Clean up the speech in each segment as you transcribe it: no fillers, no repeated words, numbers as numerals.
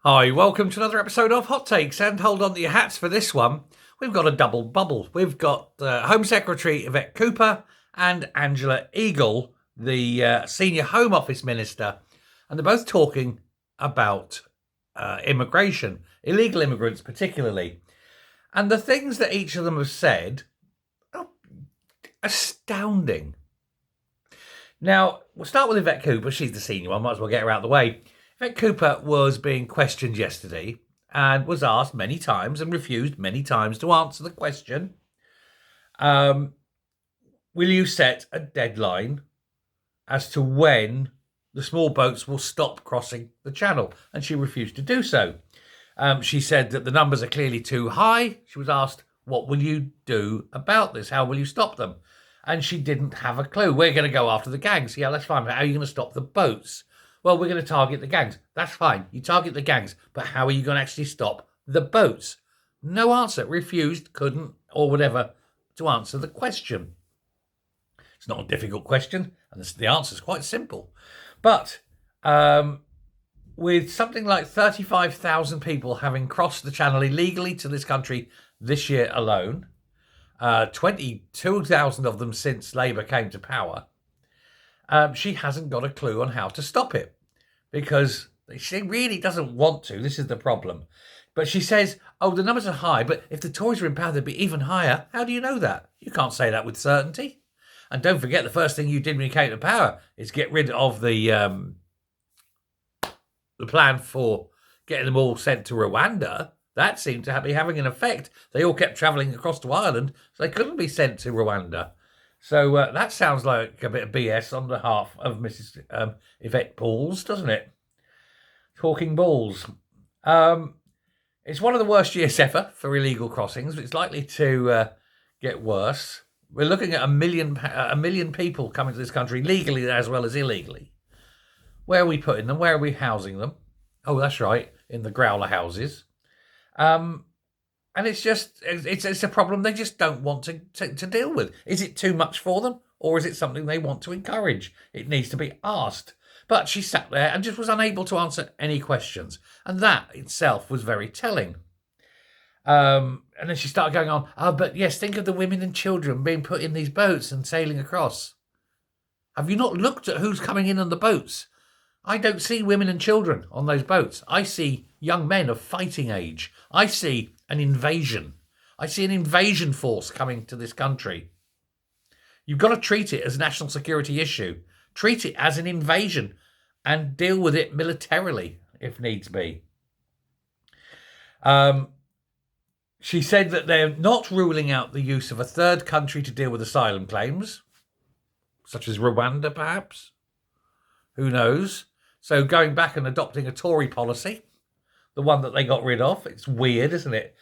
Hi, welcome to another episode of Hot Takes, and hold on to your hats for this one. We've got a double bubble. We've got Home Secretary Yvette Cooper and Angela Eagle, the Senior Home Office Minister, and they're both talking about immigration, illegal immigrants particularly. And the things that each of them have said are astounding. Now, we'll start with Yvette Cooper. She's the senior one, might as well get her out of the way. Yvette Cooper was being questioned yesterday and was asked many times and refused many times to answer the question, will you set a deadline as to when the small boats will stop crossing the channel? And she refused to do so. She said that the numbers are clearly too high. She was asked, what will you do about this? How will you stop them? And she didn't have a clue. We're going to go after the gangs. Yeah, that's fine. But how are you going to stop the boats? Well, we're going to target the gangs. That's fine. You target the gangs. But how are you going to actually stop the boats? No answer. Refused, couldn't, or whatever, to answer the question. It's not a difficult question, and the answer is quite simple. But with something like 35,000 people having crossed the channel illegally to this country this year alone, 22,000 of them since Labour came to power, she hasn't got a clue on how to stop it because she really doesn't want to. This is the problem. But she says, oh, the numbers are high, but if the Tories were in power, they'd be even higher. How do you know that? You can't say that with certainty. And don't forget, the first thing you did when you came to power is get rid of the plan for getting them all sent to Rwanda. That seemed to be having an effect. They all kept travelling across to Ireland, so they couldn't be sent to Rwanda. So that sounds like a bit of BS on behalf of Mrs. Yvette Balls, doesn't it? Talking balls. It's one of the worst years ever for illegal crossings. It's likely to get worse. We're looking at a million people coming to this country legally as well as illegally. Where are we putting them? Where are we housing them? Oh, that's right, in the growler houses. And it's a problem they just don't want to deal with. Is it too much for them, or is it something they want to encourage? It needs to be asked. But she sat there and just was unable to answer any questions. And that itself was very telling. And then she started going on, but yes, think of the women and children being put in these boats and sailing across. Have you not looked at who's coming in on the boats? I don't see women and children on those boats. I see young men of fighting age. I see an invasion. I see an invasion force coming to this country. You've got to treat it as a national security issue. Treat it as an invasion and deal with it militarily if needs be. She said that they're not ruling out the use of a third country to deal with asylum claims, such as Rwanda, perhaps. Who knows? So going back and adopting a Tory policy, the one that they got rid of, it's weird, isn't it?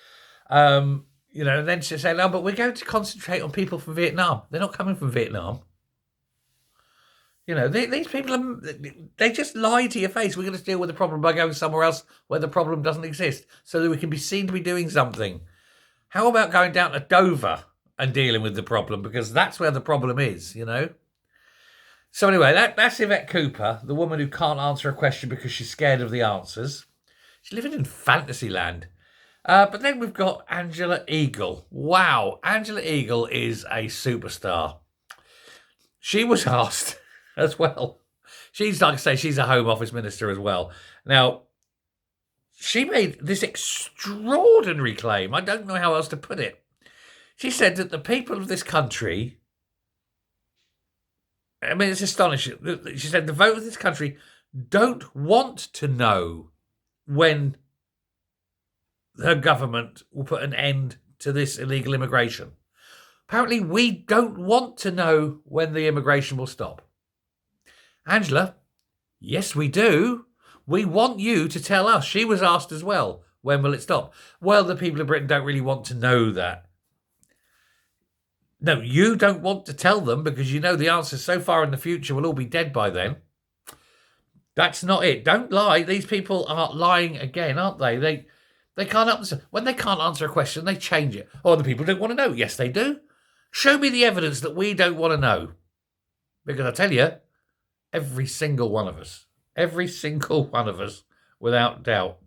And then she said, no, but we're going to concentrate on people from Vietnam. They're not coming from Vietnam. These people, they just lie to your face. We're going to deal with the problem by going somewhere else where the problem doesn't exist so that we can be seen to be doing something. How about going down to Dover and dealing with the problem? Because that's where the problem is, So anyway, that's Yvette Cooper, the woman who can't answer a question because she's scared of the answers. She's living in fantasy land. But then we've got Angela Eagle. Wow, Angela Eagle is a superstar. She was asked as well. She's, like I say, she's a Home Office Minister as well. Now, she made this extraordinary claim. I don't know how else to put it. She said that the people of this country... it's astonishing. She said the voters of this country don't want to know when her government will put an end to this illegal immigration. Apparently, we don't want to know when the immigration will stop. Angela, yes, we do. We want you to tell us. She was asked as well, when will it stop? Well, the people of Britain don't really want to know that. No, you don't want to tell them because you know the answer so far in the future will all be dead by then. That's not it. Don't lie. These people are lying again, aren't they? They can't answer. When they can't answer a question, they change it. Oh, the people don't want to know. Yes, they do. Show me the evidence that we don't want to know. Because I tell you, every single one of us, without doubt,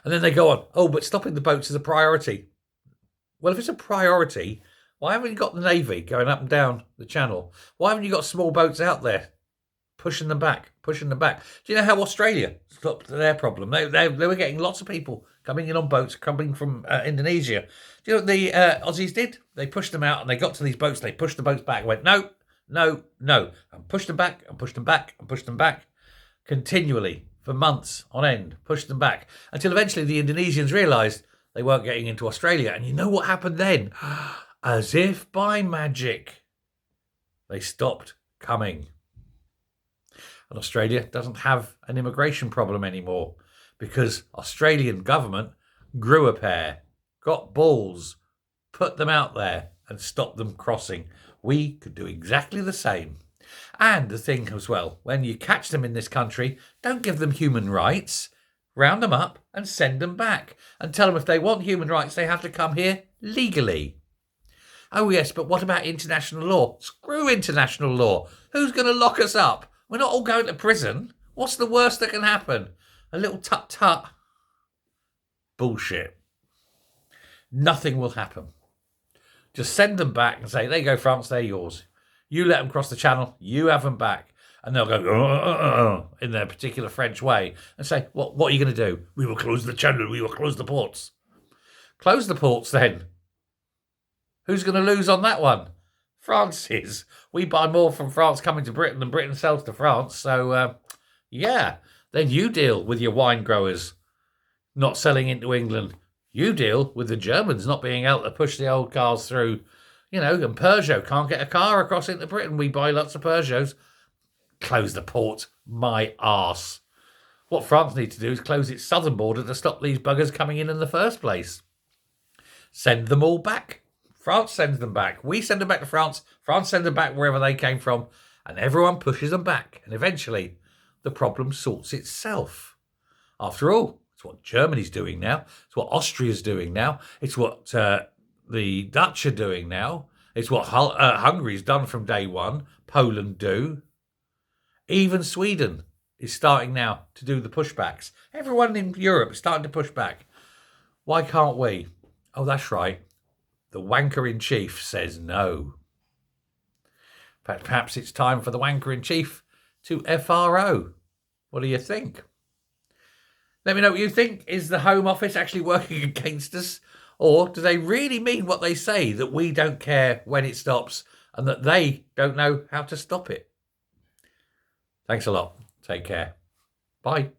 And then they go on, oh, but stopping the boats is a priority. Well, if it's a priority, why haven't you got the Navy going up and down the channel? Why haven't you got small boats out there pushing them back, pushing them back? Do you know how Australia stopped their problem? They were getting lots of people coming in on boats coming from Indonesia. Do you know what the Aussies did? They pushed them out and they got to these boats. They pushed the boats back and went, no, no, no. And pushed them back and pushed them back and pushed them back continually for months on end, pushed them back until eventually the Indonesians realised they weren't getting into Australia. And you know what happened then? As if by magic, they stopped coming. And Australia doesn't have an immigration problem anymore because Australian government grew a pair, got balls, put them out there and stopped them crossing. We could do exactly the same. And the thing as well, when you catch them in this country, don't give them human rights. Round them up and send them back. And tell them if they want human rights, they have to come here legally. Oh, yes, but what about international law? Screw international law. Who's going to lock us up? We're not all going to prison. What's the worst that can happen? A little tut-tut. Bullshit. Nothing will happen. Just send them back and say, there you go, France, they're yours. You let them cross the channel, you have them back. And they'll go, in their particular French way and say, what are you going to do? We will close the channel, we will close the ports. Close the ports then. Who's going to lose on that one? France is. We buy more from France coming to Britain than Britain sells to France. So, yeah, then you deal with your wine growers not selling into England. You deal with the Germans not being able to push the old cars through. You know, and Peugeot can't get a car across into Britain. We buy lots of Peugeots. Close the port, my arse. What France needs to do is close its southern border to stop these buggers coming in the first place. Send them all back. France sends them back. We send them back to France. France sends them back wherever they came from. And everyone pushes them back. And eventually, the problem sorts itself. After all, it's what Germany's doing now. It's what Austria's doing now. It's what the Dutch are doing now. It's what Hungary's done from day one. Poland do. Even Sweden is starting now to do the pushbacks. Everyone in Europe is starting to push back. Why can't we? Oh, that's right. The wanker-in-chief says no. But perhaps it's time for the wanker-in-chief to FRO. What do you think? Let me know what you think. Is the Home Office actually working against us? Or do they really mean what they say, that we don't care when it stops and that they don't know how to stop it? Thanks a lot. Take care. Bye.